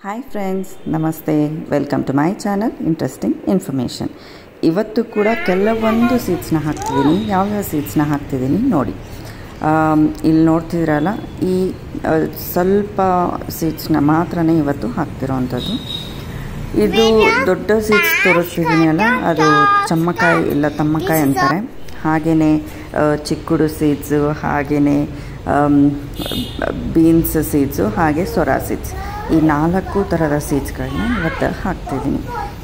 Hi friends, ನಮಸ್ತೆ. Welcome to my channel interesting information. ಇವತ್ತು ಕೂಡ ಕೆಲವೊಂದು ಸೀಡ್ಸ್ನ ಹಾಕ್ತಿದ್ದೀನಿ. ಯಾವ್ಯಾವ ಸೀಡ್ಸ್ನ ಹಾಕ್ತಿದ್ದೀನಿ ನೋಡಿ. ಇಲ್ಲಿ ನೋಡ್ತಿದ್ದೀರಲ್ಲ, ಈ ಸ್ವಲ್ಪ ಸೀಡ್ಸ್ನ ಮಾತ್ರನೇ ಇವತ್ತು ಹಾಕ್ತಿರೋವಂಥದ್ದು. ಇದು ದೊಡ್ಡ ಸೀಡ್ಸ್ ತೋರಿಸ್ತಿದ್ದೀನಿ ಅಲ್ಲ, ಅದು ಚಮ್ಮಕಾಯಿ ಇಲ್ಲ ತಮ್ಮಕಾಯಿ ಅಂತಾರೆ. ಹಾಗೆಯೇ ಚಿಕ್ಕುಡು ಸೀಡ್ಸು, ಹಾಗೆಯೇ ಬೀನ್ಸ್ ಸೀಡ್ಸು, ಹಾಗೆ ಸೊರಾ ಸೀಡ್ಸ್, ಈ 4 ಥರದ ಸೀಡ್ಸ್ಗಳನ್ನ ಇವತ್ತು ಹಾಕ್ತಿದ್ದೀನಿ.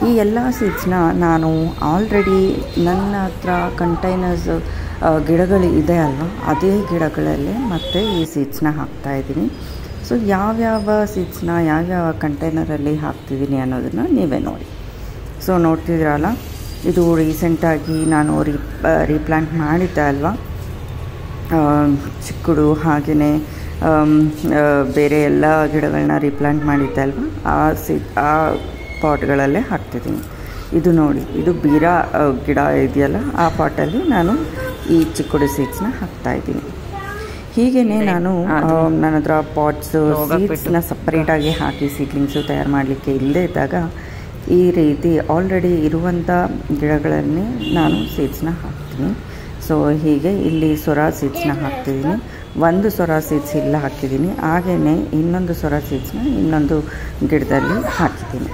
ಈ ಎಲ್ಲ ಸೀಡ್ಸ್ನ ನಾನು ಆಲ್ರೆಡಿ ನನ್ನ ಹತ್ರ ಕಂಟೈನರ್ಸ್ ಗಿಡಗಳು ಇದೆ ಅಲ್ವಾ, ಅದೇ ಗಿಡಗಳಲ್ಲೇ ಮತ್ತೆ ಈ ಸೀಡ್ಸ್ನ ಹಾಕ್ತಾಯಿದ್ದೀನಿ. ಸೊ ಯಾವ್ಯಾವ ಸೀಡ್ಸ್ನ ಯಾವ್ಯಾವ ಕಂಟೈನರಲ್ಲಿ ಹಾಕ್ತಿದ್ದೀನಿ ಅನ್ನೋದನ್ನು ನೀವೇ ನೋಡಿ. ಸೊ ನೋಡ್ತಿದ್ದೀರಲ್ಲ, ಇದು ರೀಸೆಂಟಾಗಿ ನಾನು ರೀಪ್ಲಾಂಟ್ ಮಾಡಿದ್ದೆ ಅಲ್ವಾ, ಚಿಕ್ಕುಡು ಹಾಗೆಯೇ ಬೇರೆ ಎಲ್ಲ ಗಿಡಗಳನ್ನ ರೀಪ್ಲಾಂಟ್ ಮಾಡಿದ್ದೆ ಅಲ್ವಾ, ಆ ಪಾಟ್ಗಳಲ್ಲೇ ಹಾಕ್ತಿದ್ದೀನಿ. ಇದು ನೋಡಿ, ಇದು ಬೀರಾ ಗಿಡ ಇದೆಯಲ್ಲ, ಆ ಪಾಟಲ್ಲಿ ನಾನು ಈ ಚಿಕ್ಕುಡು ಸೀಡ್ಸ್ನ ಹಾಕ್ತಾಯಿದ್ದೀನಿ. ಹೀಗೇ ನಾನು ನನ್ನ ಹತ್ರ ಪಾಟ್ಸು ಸೀಡ್ಸ್ನ ಸಪ್ರೇಟಾಗಿ ಹಾಕಿ ಸೀಡ್ಲಿಂಗ್ಸು ತಯಾರು ಮಾಡಲಿಕ್ಕೆ ಇಲ್ಲದೇ ಇದ್ದಾಗ ಈ ರೀತಿ ಆಲ್ರೆಡಿ ಇರುವಂಥ ಗಿಡಗಳನ್ನೇ ನಾನು ಸೀಡ್ಸ್ನ ಹಾಕ್ತೀನಿ. ಸೊ ಹೀಗೆ ಇಲ್ಲಿ ಸೊರಾ ಸೀಡ್ಸ್ನ ಹಾಕ್ತಿದ್ದೀನಿ. ಒಂದು ಸೊರಾ ಸೀಡ್ಸ್ ಇಲ್ಲ ಹಾಕಿದ್ದೀನಿ, ಹಾಗೆಯೇ ಇನ್ನೊಂದು ಸೊರಾ ಸೀಡ್ಸ್ನ ಇನ್ನೊಂದು ಗಿಡದಲ್ಲಿ ಹಾಕಿದ್ದೀನಿ.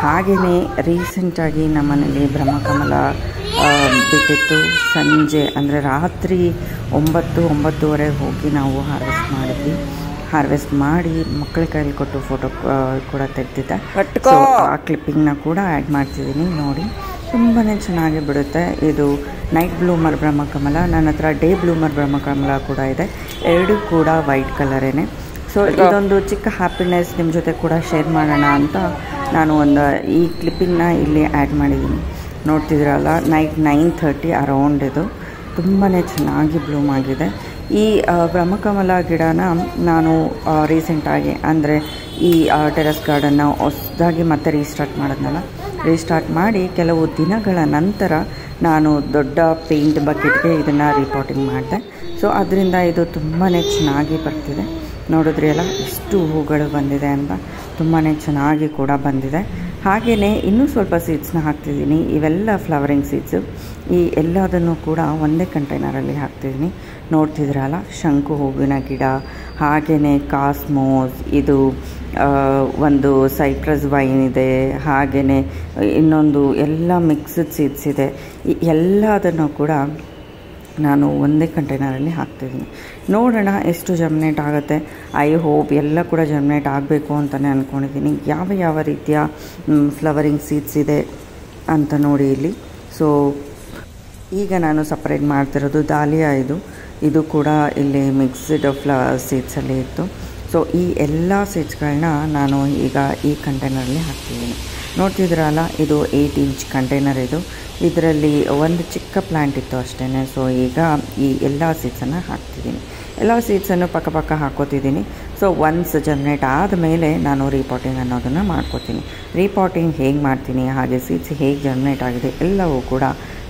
ಹಾಗೆಯೇ ರೀಸೆಂಟಾಗಿ ನಮ್ಮನೇಲಿ ಬ್ರಹ್ಮಕಮಲ ಬಿಟ್ಟಿತ್ತು. ಸಂಜೆ ಅಂದರೆ ರಾತ್ರಿ 9-9:30 ಹೋಗಿ ನಾವು ಹಾರ್ವೆಸ್ಟ್ ಮಾಡಿದ್ವಿ. ಹಾರ್ವೆಸ್ಟ್ ಮಾಡಿ ಮಕ್ಕಳ ಕೈಯಲ್ಲಿ ಕೊಟ್ಟು ಫೋಟೋ ಕೂಡ ತೆಗೆದಿದ್ದೆ. ಆ ಕ್ಲಿಪ್ಪಿಂಗ್ನ ಕೂಡ ಆ್ಯಡ್ ಮಾಡ್ತಿದ್ದೀನಿ ನೋಡಿ. ತುಂಬಾ ಚೆನ್ನಾಗಿ ಬಿಡುತ್ತೆ. ಇದು ನೈಟ್ ಬ್ಲೂಮರ್ ಬ್ರಹ್ಮಕಮಲ. ನನ್ನ ಹತ್ರ ಡೇ ಬ್ಲೂಮರ್ ಬ್ರಹ್ಮಕಮಲ ಕೂಡ ಇದೆ. ಎರಡೂ ಕೂಡ ವೈಟ್ ಕಲರೇನೆ. ಸೊ ಇದೊಂದು ಚಿಕ್ಕ ಹ್ಯಾಪಿನೆಸ್ ನಿಮ್ಮ ಜೊತೆ ಕೂಡ ಶೇರ್ ಮಾಡೋಣ ಅಂತ ನಾನು ಈ ಕ್ಲಿಪ್ಪಿಂಗ್ನ ಇಲ್ಲಿ ಆ್ಯಡ್ ಮಾಡಿದ್ದೀನಿ. ನೋಡ್ತಿದ್ದೀರಲ್ಲ, ನೈಟ್ 9:30 ಅರೌಂಡ್ ಇದು ತುಂಬಾ ಚೆನ್ನಾಗಿ ಬ್ಲೂಮ್ ಆಗಿದೆ. ಈ ಬ್ರಹ್ಮಕಮಲ ಗಿಡನ ನಾನು ರೀಸೆಂಟಾಗಿ ಅಂದರೆ ಈ ಟೆರೆಸ್ ಗಾರ್ಡನ್ನ ಹೊಸದಾಗಿ ಮತ್ತೆ ರೀಸ್ಟಾರ್ಟ್ ಮಾಡಿ ಕೆಲವು ದಿನಗಳ ನಂತರ ನಾನು ದೊಡ್ಡ ಪೇಂಟ್ ಬಕೆಟ್ಗೆ ಇದನ್ನು ರೀಪಾಟಿಂಗ್ ಮಾಡಿದೆ. ಸೊ ಅದರಿಂದ ಇದು ತುಂಬಾ ಚೆನ್ನಾಗಿ ಬರ್ತಿದೆ. ನೋಡಿದ್ರಿ ಅಲ್ಲ, ಎಷ್ಟು ಹೂಗಳು ಬಂದಿದೆ ಅಂತ. ತುಂಬಾ ಚೆನ್ನಾಗಿ ಕೂಡ ಬಂದಿದೆ. ಹಾಗೆಯೇ ಇನ್ನೂ ಸ್ವಲ್ಪ ಸೀಡ್ಸ್ನ ಹಾಕ್ತಿದ್ದೀನಿ. ಇವೆಲ್ಲ ಫ್ಲವರಿಂಗ್ ಸೀಡ್ಸು. ಈ ಎಲ್ಲದನ್ನು ಕೂಡ ಒಂದೇ ಕಂಟೈನರಲ್ಲಿ ಹಾಕ್ತಿದ್ದೀನಿ. ನೋಡ್ತಿದ್ದೀರಲ್ಲ, ಶಂಕು ಹೂವಿನ ಗಿಡ, ಹಾಗೆಯೇ ಕಾಸ್ಮೋಸ್, ಇದು ಒಂದು ಸೈಪ್ರಸ್ ವೈನ್ ಇದೆ, ಹಾಗೆಯೇ ಇನ್ನೊಂದು ಎಲ್ಲ ಮಿಕ್ಸ್ಡ್ ಸೀಡ್ಸ್ ಇದೆ. ಈ ಎಲ್ಲದನ್ನು ಕೂಡ ನಾನು ಒಂದೇ ಕಂಟೈನರಲ್ಲಿ ಹಾಕ್ತಿದ್ದೀನಿ. ನೋಡೋಣ ಎಷ್ಟು ಜರ್ಮಿನೇಟ್ ಆಗುತ್ತೆ. ಐ ಹೋಪ್ ಎಲ್ಲ ಕೂಡ ಜರ್ಮಿನೇಟ್ ಆಗಬೇಕು ಅಂತಲೇ ಅಂದ್ಕೊಂಡಿದ್ದೀನಿ. ಯಾವ ರೀತಿಯ ಫ್ಲವರಿಂಗ್ ಸೀಡ್ಸ್ ಇದೆ ಅಂತ ನೋಡಿ ಇಲ್ಲಿ. ಸೊ ಈಗ ನಾನು ಸಪ್ರೇಟ್ ಮಾಡ್ತಿರೋದು ದಾಲಿಯಾ. ಇದು ಕೂಡ ಇಲ್ಲಿ ಮಿಕ್ಸ್ಡ್ ಸೀಡ್ಸಲ್ಲಿ ಇತ್ತು. ಸೊ ಈ ಎಲ್ಲ ಸೀಡ್ಸ್ಗಳನ್ನ ನಾನು ಈಗ ಈ ಕಂಟೈನರಲ್ಲಿ ಹಾಕ್ತಿದ್ದೀನಿ. ನೋಡ್ತಿದ್ದೀರಲ್ಲ, ಇದು 8 ಇಂಚ್ ಕಂಟೈನರ್. ಇದರಲ್ಲಿ ಒಂದು ಚಿಕ್ಕ ಪ್ಲ್ಯಾಂಟ್ ಇತ್ತು ಅಷ್ಟೇ. ಸೊ ಈಗ ಈ ಎಲ್ಲ ಸೀಡ್ಸನ್ನು ಹಾಕ್ತಿದ್ದೀನಿ. ಎಲ್ಲ ಸೀಡ್ಸನ್ನು ಪಕ್ಕ ಹಾಕೋತಿದ್ದೀನಿ. ಸೊ ಒನ್ಸ್ ಜರ್ಮಿನೇಟ್ ಆದಮೇಲೆ ನಾನು ರೀಪಾಟಿಂಗ್ ಅನ್ನೋದನ್ನು ಮಾಡ್ಕೋತೀನಿ. ರೀಪಾಟಿಂಗ್ ಹೇಗೆ ಮಾಡ್ತೀನಿ, ಹಾಗೆ ಸೀಡ್ಸ್ ಹೇಗೆ ಜರ್ಮಿನೇಟ್ ಆಗಿದೆ ಎಲ್ಲವೂ ಕೂಡ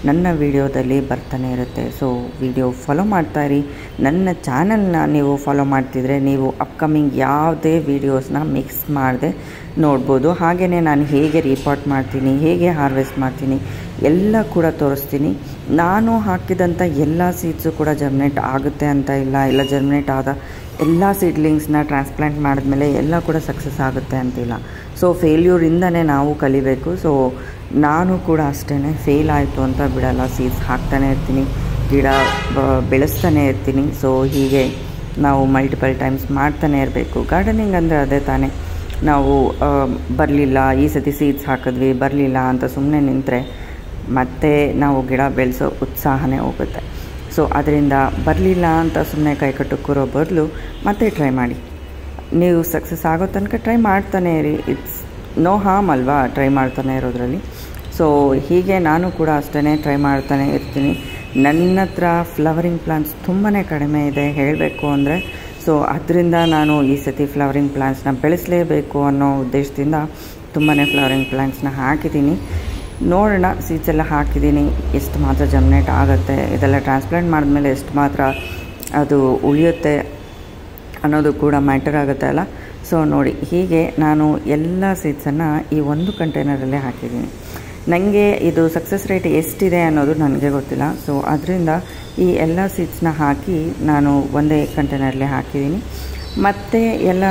ನನ್ನ ವಿಡಿಯೋದಲ್ಲಿ ಬರ್ತಾನೆ ಇರುತ್ತೆ. ಸೊ ವಿಡಿಯೋ ಫಾಲೋ ಮಾಡ್ತಾಯಿರಿ. ನನ್ನ ಚಾನಲ್ನ ನೀವು ಫಾಲೋ ಮಾಡ್ತಿದ್ರೆ ನೀವು ಅಪ್ಕಮಿಂಗ್ ಯಾವುದೇ ವೀಡಿಯೋಸ್ನ ಮಿಕ್ಸ್ ಮಾಡದೆ ನೋಡ್ಬೋದು. ಹಾಗೆಯೇ ನಾನು ಹೇಗೆ ರೀಪಾಟ್ ಮಾಡ್ತೀನಿ, ಹೇಗೆ ಹಾರ್ವೆಸ್ಟ್ ಮಾಡ್ತೀನಿ ಎಲ್ಲ ಕೂಡ ತೋರಿಸ್ತೀನಿ. ನಾನು ಹಾಕಿದಂಥ ಎಲ್ಲ ಸೀಡ್ಸು ಕೂಡ ಜರ್ಮಿನೇಟ್ ಆಗುತ್ತೆ ಅಂತ ಇಲ್ಲ ಜರ್ಮಿನೇಟ್ ಆದ ಎಲ್ಲ ಸೀಡ್ಲಿಂಗ್ಸ್ನ ಟ್ರಾನ್ಸ್ಪ್ಲಾಂಟ್ ಮಾಡಿದ್ಮೇಲೆ ಎಲ್ಲ ಕೂಡ ಸಕ್ಸಸ್ ಆಗುತ್ತೆ ಅಂತಿಲ್ಲ. ಸೊ ಫೇಲ್ಯೂರಿಂದನೇ ನಾವು ಕಲಿಬೇಕು. ಸೊ ನಾನು ಕೂಡ ಅಷ್ಟೇ, ಫೇಲ್ ಆಯಿತು ಅಂತ ಬಿಡಲ್ಲ. ಸೀಡ್ಸ್ ಹಾಕ್ತಾನೆ ಇರ್ತೀನಿ, ಗಿಡ ಬೆಳೆಸ್ತಾನೆ ಇರ್ತೀನಿ. ಸೊ ಹೀಗೆ ನಾವು ಮಲ್ಟಿಪಲ್ ಟೈಮ್ಸ್ ಮಾಡ್ತಾನೆ ಇರಬೇಕು. ಗಾರ್ಡನಿಂಗ್ ಅಂದರೆ ಅದೇ ತಾನೇ. ನಾವು ಬರಲಿಲ್ಲ, ಈ ಸತಿ ಸೀಡ್ಸ್ ಹಾಕಿದ್ವಿ ಬರಲಿಲ್ಲ ಅಂತ ಸುಮ್ಮನೆ ನಿಂತರೆ ಮತ್ತೆ ನಾವು ಗಿಡ ಬೆಳೆಸೋ ಉತ್ಸಾಹನೇ ಹೋಗುತ್ತೆ. ಸೊ ಅದರಿಂದ ಬರಲಿಲ್ಲ ಅಂತ ಸುಮ್ಮನೆ ಕೈ ಕಟ್ಟು ಕೂರೋ ಬದಲು ಮತ್ತೆ ಟ್ರೈ ಮಾಡಿ. ನೀವು ಸಕ್ಸಸ್ ಆಗೋ ತನಕ ಟ್ರೈ ಮಾಡ್ತಾನೆ ಇರಿ. ಇಟ್ಸ್ ನೋ ಹಾರ್ಮ್ ಅಲ್ವಾ ಟ್ರೈ ಮಾಡ್ತಾನೆ ಇರೋದ್ರಲ್ಲಿ. ಸೊ ಹೀಗೆ ನಾನು ಕೂಡ ಅಷ್ಟೇ ಟ್ರೈ ಮಾಡ್ತಾನೆ ಇರ್ತೀನಿ. ನನ್ನ ಹತ್ರ ಫ್ಲವರಿಂಗ್ ಪ್ಲಾಂಟ್ಸ್ ತುಂಬಾ ಕಡಿಮೆ ಇದೆ ಹೇಳಬೇಕು ಅಂದರೆ. ಸೊ ಅದರಿಂದ ನಾನು ಈ ಸತಿ ಫ್ಲವರಿಂಗ್ ಪ್ಲಾಂಟ್ಸ್ನ ಬೆಳೆಸಲೇಬೇಕು ಅನ್ನೋ ಉದ್ದೇಶದಿಂದ ತುಂಬಾ ಫ್ಲವರಿಂಗ್ ಪ್ಲಾಂಟ್ಸ್ನ ಹಾಕಿದ್ದೀನಿ. ನೋಡೋಣ, ಸೀಡ್ಸ್ ಎಲ್ಲ ಹಾಕಿದ್ದೀನಿ, ಎಷ್ಟು ಮಾತ್ರ ಜರ್ಮಿನೇಟ್ ಆಗುತ್ತೆ, ಇದೆಲ್ಲ ಟ್ರಾನ್ಸ್ಪ್ಲಾಂಟ್ ಮಾಡಿದ್ಮೇಲೆ ಎಷ್ಟು ಮಾತ್ರ ಅದು ಉಳಿಯುತ್ತೆ ಅನ್ನೋದು ಕೂಡ ಮ್ಯಾಟರ್ ಆಗುತ್ತೆ ಅಲ್ಲ. ಸೊ ಸೊ ನೋಡಿ, ಹೀಗೆ ನಾನು ಎಲ್ಲ ಸೀಡ್ಸನ್ನು ಈ ಒಂದು ಕಂಟೈನರಲ್ಲೇ ಹಾಕಿದ್ದೀನಿ. ನನಗೆ ಇದು ಸಕ್ಸಸ್ ರೇಟ್ ಎಷ್ಟಿದೆ ಅನ್ನೋದು ನನಗೆ ಗೊತ್ತಿಲ್ಲ. ಸೊ ಅದರಿಂದ ಈ ಎಲ್ಲ ಸೀಡ್ಸ್ನ ಹಾಕಿ ನಾನು ಒಂದೇ ಕಂಟೈನರ್ಲಿ ಹಾಕಿದ್ದೀನಿ. ಮತ್ತು ಎಲ್ಲ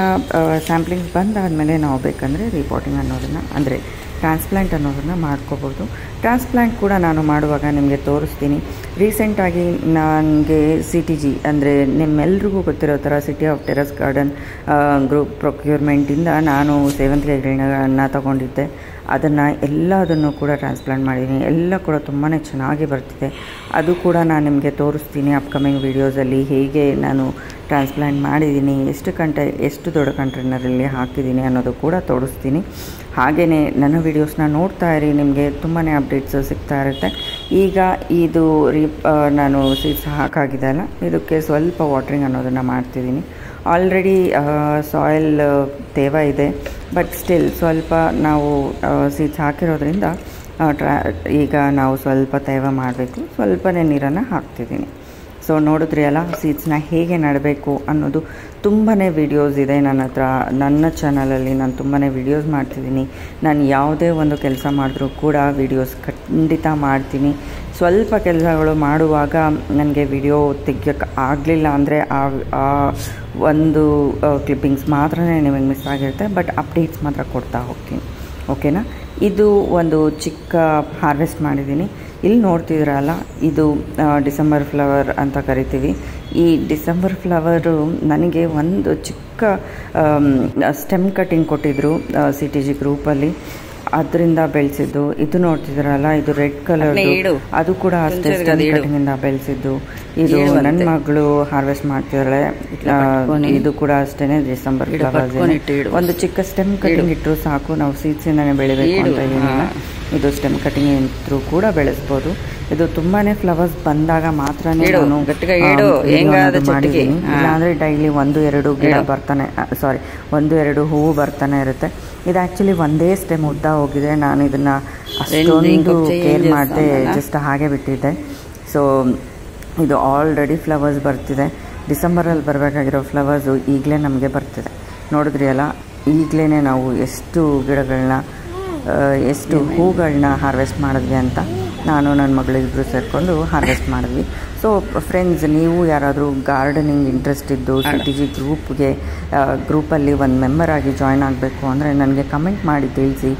ಸ್ಯಾಂಪ್ಲಿಂಗ್ಸ್ ಬಂದಾದಮೇಲೆ ನಾವು ಬೇಕಂದರೆ ರಿಪೋರ್ಟಿಂಗ್ ಅನ್ನೋದನ್ನು, ಅಂದರೆ ಟ್ರಾನ್ಸ್ಪ್ಲಾಂಟ್ ಅನ್ನೋದನ್ನು ಮಾಡ್ಕೋಬೋದು. ಟ್ರಾನ್ಸ್ಪ್ಲಾಂಟ್ ಕೂಡ ನಾನು ಮಾಡುವಾಗ ನಿಮಗೆ ತೋರಿಸ್ತೀನಿ. ರೀಸೆಂಟಾಗಿ ನನಗೆ CTG ಅಂದರೆ ನಿಮ್ಮೆಲ್ರಿಗೂ ಗೊತ್ತಿರೋ ಥರ city of terrace garden group ಪ್ರೊಕ್ಯೂರ್ಮೆಂಟಿಂದ ನಾನು ಸೇವಂತಿಗೆ ಗಿಡಗಳನ್ನ ತಗೊಂಡಿದ್ದೆ. ಅದನ್ನು ಎಲ್ಲದನ್ನು ಕೂಡ ಟ್ರಾನ್ಸ್ಪ್ಲಾಂಟ್ ಮಾಡಿದ್ದೀನಿ. ಎಲ್ಲ ಕೂಡ ತುಂಬಾ ಚೆನ್ನಾಗಿ ಬರ್ತಿದೆ. ಅದು ಕೂಡ ನಾನು ನಿಮಗೆ ತೋರಿಸ್ತೀನಿ ಅಪ್ಕಮಿಂಗ್ ವೀಡಿಯೋಸಲ್ಲಿ, ಹೇಗೆ ನಾನು ಟ್ರಾನ್ಸ್ಪ್ಲಾಂಟ್ ಮಾಡಿದ್ದೀನಿ, ಎಷ್ಟು ದೊಡ್ಡ ಕಂಟೈನರಲ್ಲಿ ಹಾಕಿದ್ದೀನಿ ಅನ್ನೋದು ಕೂಡ ತೋರಿಸ್ತೀನಿ. ಹಾಗೆಯೇ ನನ್ನ ವೀಡಿಯೋಸ್ನ ನೋಡ್ತಾ ಇರಿ, ನಿಮಗೆ ತುಂಬಾ ಅಪ್ಡೇಟ್ಸ್ ಸಿಗ್ತಾ ಇರುತ್ತೆ. ಈಗ ಇದು ನಾನು ಸೀಡ್ಸ್ ಹಾಕಾಗಿದೆ ಅಲ್ಲ, ಇದಕ್ಕೆ ಸ್ವಲ್ಪ ವಾಟ್ರಿಂಗ್ ಅನ್ನೋದನ್ನು ಮಾಡ್ತಿದ್ದೀನಿ. ಆಲ್ರೆಡಿ ಸಾಯಿಲ್ ತೇವ ಇದೆ, ಬಟ್ ಸ್ಟಿಲ್ ಸ್ವಲ್ಪ ನಾವು ಸೀಡ್ಸ್ ಹಾಕಿರೋದ್ರಿಂದ ಈಗ ನಾವು ಸ್ವಲ್ಪ ತೇವ ಮಾಡಬೇಕು. ಸ್ವಲ್ಪನೇ ನೀರನ್ನು ಹಾಕ್ತಿದ್ದೀನಿ. ಸೊ ನೋಡಿದ್ರಿ ಅಲ್ಲ, ಸೀಡ್ಸ್ನ ಹೇಗೆ ನೆಡಬೇಕು ಅನ್ನೋದು ತುಂಬಾ ವೀಡಿಯೋಸ್ ಇದೆ ನನ್ನ ಹತ್ರ. ನನ್ನ ಚಾನಲಲ್ಲಿ ನಾನು ತುಂಬಾ ವೀಡಿಯೋಸ್ ಮಾಡ್ತಿದ್ದೀನಿ. ನಾನು ಯಾವುದೇ ಒಂದು ಕೆಲಸ ಮಾಡಿದ್ರೂ ಕೂಡ ವೀಡಿಯೋಸ್ ಖಂಡಿತ ಮಾಡ್ತೀನಿ. ಸ್ವಲ್ಪ ಕೆಲಸಗಳು ಮಾಡುವಾಗ ನನಗೆ ವಿಡಿಯೋ ತೆಗಿಯೋಕ್ಕೆ ಆಗಲಿಲ್ಲ ಅಂದರೆ ಆ ಒಂದು ಕ್ಲಿಪ್ಪಿಂಗ್ಸ್ ಮಾತ್ರನೇ ನಿಮಗೆ ಮಿಸ್ ಆಗಿರುತ್ತೆ, ಬಟ್ ಅಪ್ಡೇಟ್ಸ್ ಮಾತ್ರ ಕೊಡ್ತಾ ಹೋಗ್ತೀನಿ. ಓಕೆನಾ? ಇದು ಒಂದು ಚಿಕ್ಕ ಹಾರ್ವೆಸ್ಟ್ ಮಾಡಿದ್ದೀನಿ. ಇಲ್ಲಿ ನೋಡ್ತಿದ್ರಲ್ಲ, ಇದು ಡಿಸೆಂಬರ್ ಫ್ಲವರ್ ಅಂತ ಕರಿತೀವಿ. ಈ ಡಿಸೆಂಬರ್ ಫ್ಲವರು ನನಗೆ ಒಂದು ಚಿಕ್ಕ ಸ್ಟೆಮ್ ಕಟ್ಟಿಂಗ್ ಕೊಟ್ಟಿದ್ದರು CTG ಗ್ರೂಪಲ್ಲಿ, ಅದರಿಂದ ಬೆಳೆಸಿದ್ದು. ಇದು ನೋಡ್ತಿದ್ರಲ್ಲ, ಇದು ರೆಡ್ ಕಲರ್, ಅದು ಕೂಡ ಅಷ್ಟೇ ಸ್ಟೆಮ್ ಕಟ್ಟಿಂಗಿಂದ ಬೆಳೆಸಿದ್ದು. ಇದು ನನ್ನ ಮಗಳು ಹಾರ್ವೆಸ್ಟ್ ಮಾಡ್ತಿದ್ದಾಳೆ. ಇದು ಕೂಡ ಅಷ್ಟೇ ಡಿಸೆಂಬರ್ ಫ್ಲವರ್ಸ್. ಒಂದು ಚಿಕ್ಕ ಸ್ಟೆಮ್ ಕಟ್ಟಿಂಗ್ ಇಟ್ಟರು ಸಾಕು, ನಾವು ಸೀಡ್ಸಿಂದನೇ ಬೆಳಿಬೇಕು ಅಂತ ಏನಿಲ್ಲ. ಇದು ಸ್ಟೆಮ್ ಕಟ್ಟಿಂಗ್ ಇದ್ರೂ ಕೂಡ ಬೆಳೆಸ್ಬೋದು. ಇದು ತುಂಬಾ ಫ್ಲವರ್ಸ್ ಬಂದಾಗ ಮಾತ್ರ ನಾನು ಮಾಡಿದ್ದೀನಿ. ಇಲ್ಲಾಂದರೆ ಡೈಲಿ 1-2 ಗಿಡ ಬರ್ತಾನೆ, ಸಾರಿ 1-2 ಹೂವು ಬರ್ತಾನೆ ಇರುತ್ತೆ. ಇದು ಆ್ಯಕ್ಚುಲಿ ಒಂದೇ ಸ್ಟೆಮ್ ಉದ್ದ ಹೋಗಿದೆ. ನಾನು ಇದನ್ನು ಅಷ್ಟೊಂದು ಕೇರ್ ಮಾಡಿದೆ, ಜಸ್ಟ್ ಹಾಗೆ ಬಿಟ್ಟಿದ್ದೆ. ಸೊ ಇದು ಆಲ್ರೆಡಿ ಫ್ಲವರ್ಸ್ ಬರ್ತಿದೆ. ಡಿಸೆಂಬರಲ್ಲಿ ಬರಬೇಕಾಗಿರೋ ಫ್ಲವರ್ಸು ಈಗಲೇ ನಮಗೆ ಬರ್ತಿದೆ. ನೋಡಿದ್ರಿ ಅಲ್ಲ, ಈಗಲೇ ನಾವು ಎಷ್ಟು ಗಿಡಗಳನ್ನ, ಎಷ್ಟು ಹೂಗಳನ್ನ ಹಾರ್ವೆಸ್ಟ್ ಮಾಡಿದ್ವಿ ಅಂತ. ನಾನು ನನ್ನ ಮಗಳಿಬ್ಬರು ಸೇರಿಕೊಂಡು ಹಾರ್ವೆಸ್ಟ್ ಮಾಡಿದ್ವಿ. ಸೊ ಫ್ರೆಂಡ್ಸ್, ನೀವು ಯಾರಾದರೂ ಗಾರ್ಡನಿಂಗ್ ಇಂಟ್ರೆಸ್ಟ್ ಇದ್ದು CTG ಗ್ರೂಪಲ್ಲಿ ಒಂದು ಮೆಂಬರ್ ಆಗಿ ಜಾಯ್ನ್ ಆಗಬೇಕು ಅಂದರೆ ನನಗೆ ಕಮೆಂಟ್ ಮಾಡಿ ತಿಳಿಸಿ.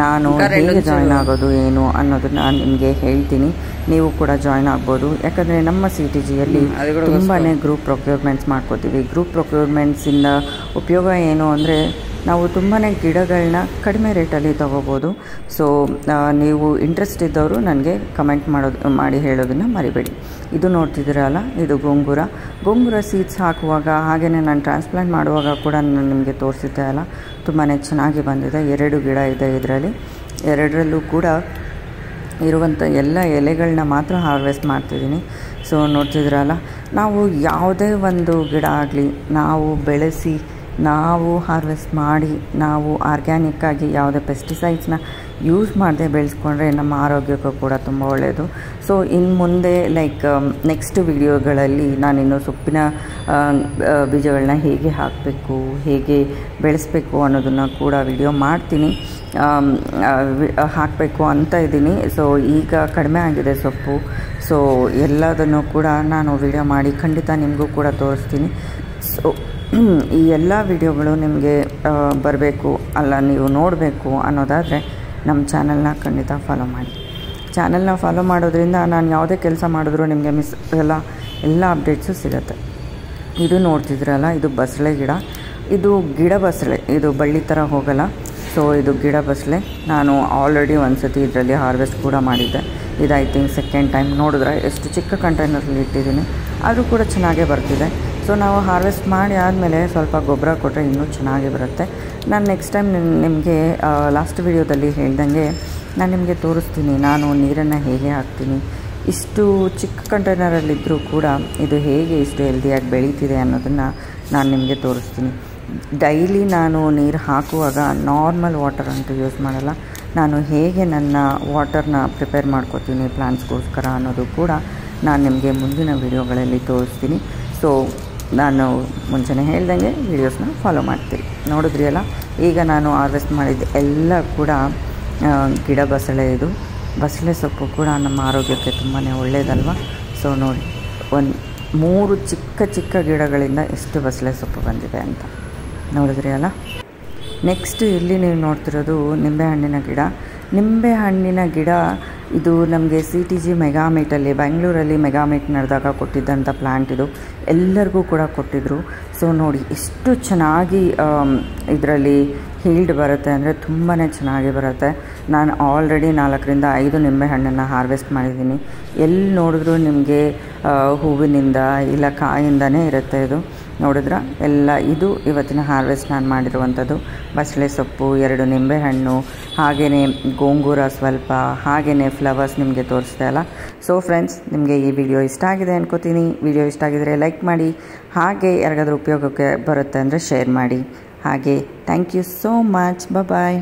ನಾನು ಹೇಗೆ ಜಾಯ್ನ್ ಆಗೋದು ಏನು ಅನ್ನೋದನ್ನು ನಿಮಗೆ ಹೇಳ್ತೀನಿ. ನೀವು ಕೂಡ ಜಾಯ್ನ್ ಆಗ್ಬೋದು. ಯಾಕಂದರೆ ನಮ್ಮ CTGಯಲ್ಲಿ ತುಂಬಾ ಗ್ರೂಪ್ ಪ್ರೊಕ್ಯೂರ್ಮೆಂಟ್ಸ್ ಮಾಡ್ಕೋತೀವಿ. ಗ್ರೂಪ್ ಪ್ರೊಕ್ಯೂರ್ಮೆಂಟ್ಸಿಂದ ಉಪಯೋಗ ಏನು ಅಂದರೆ, ನಾವು ತುಂಬಾ ಗಿಡಗಳನ್ನ ಕಡಿಮೆ ರೇಟಲ್ಲಿ ತೊಗೋಬೋದು. ಸೊ ನೀವು ಇಂಟ್ರೆಸ್ಟ್ ಇದ್ದವರು ನನಗೆ ಕಮೆಂಟ್ ಮಾಡಿ ಹೇಳೋದನ್ನು ಮರಿಬೇಡಿ. ಇದು ನೋಡ್ತಿದ್ದೀರಲ್ಲ, ಇದು ಗೋಂಗೂರ ಸೀಡ್ಸ್ ಹಾಕುವಾಗ, ಹಾಗೆಯೇ ನಾನು ಟ್ರಾನ್ಸ್ಪ್ಲಾಂಟ್ ಮಾಡುವಾಗ ಕೂಡ ನಾನು ನಿಮಗೆ ತೋರಿಸಿದ್ದೆ ಅಲ್ಲ, ತುಂಬಾ ಚೆನ್ನಾಗಿ ಬಂದಿದೆ. 2 ಗಿಡ ಇದೆ ಇದರಲ್ಲಿ. 2ರಲ್ಲೂ ಕೂಡ ಇರುವಂಥ ಎಲ್ಲ ಎಲೆಗಳನ್ನ ಮಾತ್ರ ಹಾರ್ವೆಸ್ಟ್ ಮಾಡ್ತಿದ್ದೀನಿ. ಸೊ ನೋಡ್ತಿದ್ದೀರಲ್ಲ, ನಾವು ಯಾವುದೇ ಒಂದು ಗಿಡ ಆಗಲಿ ನಾವು ಬೆಳೆಸಿ, ನಾವು ಹಾರ್ವೆಸ್ಟ್ ಮಾಡಿ, ನಾವು ಆರ್ಗ್ಯಾನಿಕ್ಕಾಗಿ ಯಾವುದೇ ಪೆಸ್ಟಿಸೈಡ್ಸ್ನ ಯೂಸ್ ಮಾಡದೆ ಬೆಳೆಸ್ಕೊಂಡ್ರೆ ನಮ್ಮ ಆರೋಗ್ಯಕ್ಕೂ ಕೂಡ ತುಂಬ ಒಳ್ಳೆಯದು. ಸೊ ಇನ್ನು ಮುಂದೆ ನೆಕ್ಸ್ಟ್ ವಿಡಿಯೋಗಳಲ್ಲಿ ನಾನಿನ್ನು ಸೊಪ್ಪಿನ ಬೀಜಗಳನ್ನ ಹೇಗೆ ಹಾಕಬೇಕು, ಹೇಗೆ ಬೆಳೆಸಬೇಕು ಅನ್ನೋದನ್ನು ಕೂಡ ವಿಡಿಯೋ ಮಾಡ್ತೀನಿ, ಹಾಕಬೇಕು ಅಂತ ಇದ್ದೀನಿ. ಸೊ ಈಗ ಕಡಿಮೆ ಆಗಿದೆ ಸೊಪ್ಪು. ಸೊ ಎಲ್ಲದನ್ನು ಕೂಡ ನಾನು ವಿಡಿಯೋ ಮಾಡಿ ಖಂಡಿತ ನಿಮಗೂ ಕೂಡ ತೋರಿಸ್ತೀನಿ. ಸೊ ಈ ಎಲ್ಲ ವಿಡಿಯೋಗಳು ನಿಮಗೆ ಬರಬೇಕು ಅಲ್ಲ, ನೀವು ನೋಡಬೇಕು ಅನ್ನೋದಾದರೆ ನಮ್ಮ ಚಾನಲ್ನ ಖಂಡಿತ ಫಾಲೋ ಮಾಡಿ. ಚಾನಲ್ನ ಫಾಲೋ ಮಾಡೋದ್ರಿಂದ ನಾನು ಯಾವುದೇ ಕೆಲಸ ಮಾಡಿದ್ರೂ ನಿಮಗೆ ಮಿಸ್ ಎಲ್ಲ ಅಪ್ಡೇಟ್ಸು ಸಿಗುತ್ತೆ. ಇದು ನೋಡ್ತಿದ್ರಲ್ಲ, ಇದು ಬಸಳೆ ಗಿಡ. ಇದು ಗಿಡ ಬಸಳೆ, ಇದು ಬಳ್ಳಿ ಥರ ಹೋಗಲ್ಲ. ಸೊ ಇದು ಗಿಡ ಬಸಳೆ. ನಾನು ಆಲ್ರೆಡಿ ಒಂದು ಸತಿ ಇದರಲ್ಲಿ ಹಾರ್ವೆಸ್ಟ್ ಕೂಡ ಮಾಡಿದ್ದೆ. ಇದು ಐ ಥಿಂಕ್ ಸೆಕೆಂಡ್ ಟೈಮ್. ನೋಡಿದ್ರೆ ಎಷ್ಟು ಚಿಕ್ಕ ಕಂಟೈನರಲ್ಲಿ ಇಟ್ಟಿದ್ದೀನಿ, ಆದರೂ ಕೂಡ ಚೆನ್ನಾಗೇ ಬರ್ತಿದೆ. ಸೊ ನಾವು ಹಾರ್ವೆಸ್ಟ್ ಮಾಡಿ ಆದಮೇಲೆ ಸ್ವಲ್ಪ ಗೊಬ್ಬರ ಕೊಟ್ಟರೆ ಇನ್ನೂ ಚೆನ್ನಾಗಿ ಬರುತ್ತೆ. ನಾನು ನೆಕ್ಸ್ಟ್ ಟೈಮ್ ನಿಮಗೆ ಲಾಸ್ಟ್ ವಿಡಿಯೋದಲ್ಲಿ ಹೇಳ್ದಂಗೆ ನಾನು ನಿಮಗೆ ತೋರಿಸ್ತೀನಿ ನಾನು ನೀರನ್ನು ಹೇಗೆ ಹಾಕ್ತೀನಿ. ಇಷ್ಟು ಚಿಕ್ಕ ಕಂಟೈನರಲ್ಲಿದ್ದರೂ ಕೂಡ ಇದು ಹೇಗೆ ಇಷ್ಟು ಹೆಲ್ದಿಯಾಗಿ ಬೆಳೀತಿದೆ ಅನ್ನೋದನ್ನು ನಾನು ನಿಮಗೆ ತೋರಿಸ್ತೀನಿ. ಡೈಲಿ ನಾನು ನೀರು ಹಾಕುವಾಗ ನಾರ್ಮಲ್ ವಾಟರ್ ಅಂತೂ ಯೂಸ್ ಮಾಡಲ್ಲ. ನಾನು ಹೇಗೆ ನನ್ನ ವಾಟರ್ನ ಪ್ರಿಪೇರ್ ಮಾಡ್ಕೋತೀನಿ ಪ್ಲಾಂಟ್ಸ್ಗೋಸ್ಕರ ಅನ್ನೋದು ಕೂಡ ನಾನು ನಿಮಗೆ ಮುಂದಿನ ವಿಡಿಯೋಗಳಲ್ಲಿ ತೋರಿಸ್ತೀನಿ. ಸೊ ನಾನು ಮುಂಚೆನೇ ಹೇಳ್ದಂಗೆ ವೀಡಿಯೋಸ್ನ ಫಾಲೋ ಮಾಡ್ತೀರಿ. ನೋಡಿದ್ರಿ ಅಲ್ಲ, ಈಗ ನಾನು ಹಾರ್ವೆಸ್ಟ್ ಮಾಡಿದ್ದು ಎಲ್ಲ ಕೂಡ ಗಿಡ ಬಸಳೆ. ಇದು ಬಸಳೆ ಸೊಪ್ಪು ಕೂಡ ನಮ್ಮ ಆರೋಗ್ಯಕ್ಕೆ ತುಂಬಾ ಒಳ್ಳೆಯದಲ್ವ. ಸೊ ನೋಡಿ, 3 ಚಿಕ್ಕ ಚಿಕ್ಕ ಗಿಡಗಳಿಂದ ಎಷ್ಟು ಬಸಳೆ ಸೊಪ್ಪು ಬಂದಿದೆ ಅಂತ ನೋಡಿದ್ರಿ ಅಲ್ಲ. ನೆಕ್ಸ್ಟ್ ಇಲ್ಲಿ ನೀವು ನೋಡ್ತಿರೋದು ನಿಂಬೆಹಣ್ಣಿನ ಗಿಡ. ನಿಂಬೆಹಣ್ಣಿನ ಗಿಡ ಇದು ನಮಗೆ CTG ಮೆಗಾಮೀಟಲ್ಲಿ ಬೆಂಗಳೂರಲ್ಲಿ ಮೆಗಾಮೀಟ್ ನಡೆದಾಗ ಕೊಟ್ಟಿದ್ದಂಥ ಪ್ಲ್ಯಾಂಟ್. ಇದು ಎಲ್ಲರಿಗೂ ಕೂಡ ಕೊಟ್ಟಿದ್ದರು. ಸೊ ನೋಡಿ ಎಷ್ಟು ಚೆನ್ನಾಗಿ ಇದರಲ್ಲಿ ಹೀಲ್ಡ್ ಬರುತ್ತೆ ಅಂದರೆ ತುಂಬಾ ಚೆನ್ನಾಗಿ ಬರುತ್ತೆ. ನಾನು ಆಲ್ರೆಡಿ 4ರಿಂದ 5 ನಿಂಬೆಹಣ್ಣನ್ನು ಹಾರ್ವೆಸ್ಟ್ ಮಾಡಿದ್ದೀನಿ. ಎಲ್ಲಿ ನೋಡಿದ್ರೂ ನಿಮಗೆ ಹೂವಿನಿಂದ ಇಲ್ಲ ಕಾಯಿಂದನೇ ಇರುತ್ತೆ. ಇದು ನೋಡಿದ್ರ ಎಲ್ಲ. ಇದು ಇವತ್ತಿನ ಹಾರ್ವೆಸ್ಟ್ ನಾನು ಮಾಡಿರುವಂಥದ್ದು. ಬಸಳೆ ಸೊಪ್ಪು, 2 ನಿಂಬೆಹಣ್ಣು, ಹಾಗೆಯೇ ಗೋಂಗೂರ ಸ್ವಲ್ಪ, ಹಾಗೆಯೇ ಫ್ಲವರ್ಸ್ ನಿಮಗೆ ತೋರಿಸ್ದೆ ಅಲ್ಲ. ಸೊ ಫ್ರೆಂಡ್ಸ್, ನಿಮಗೆ ಈ ವಿಡಿಯೋ ಇಷ್ಟ ಆಗಿದೆ ಅನ್ಕೋತೀನಿ. ವಿಡಿಯೋ ಇಷ್ಟ ಆಗಿದರೆ ಲೈಕ್ ಮಾಡಿ, ಹಾಗೆ ಯಾರಿಗಾದ್ರೂ ಉಪಯೋಗಕ್ಕೆ ಬರುತ್ತೆ ಅಂದರೆ ಶೇರ್ ಮಾಡಿ. ಹಾಗೆ thank you so much. Bye.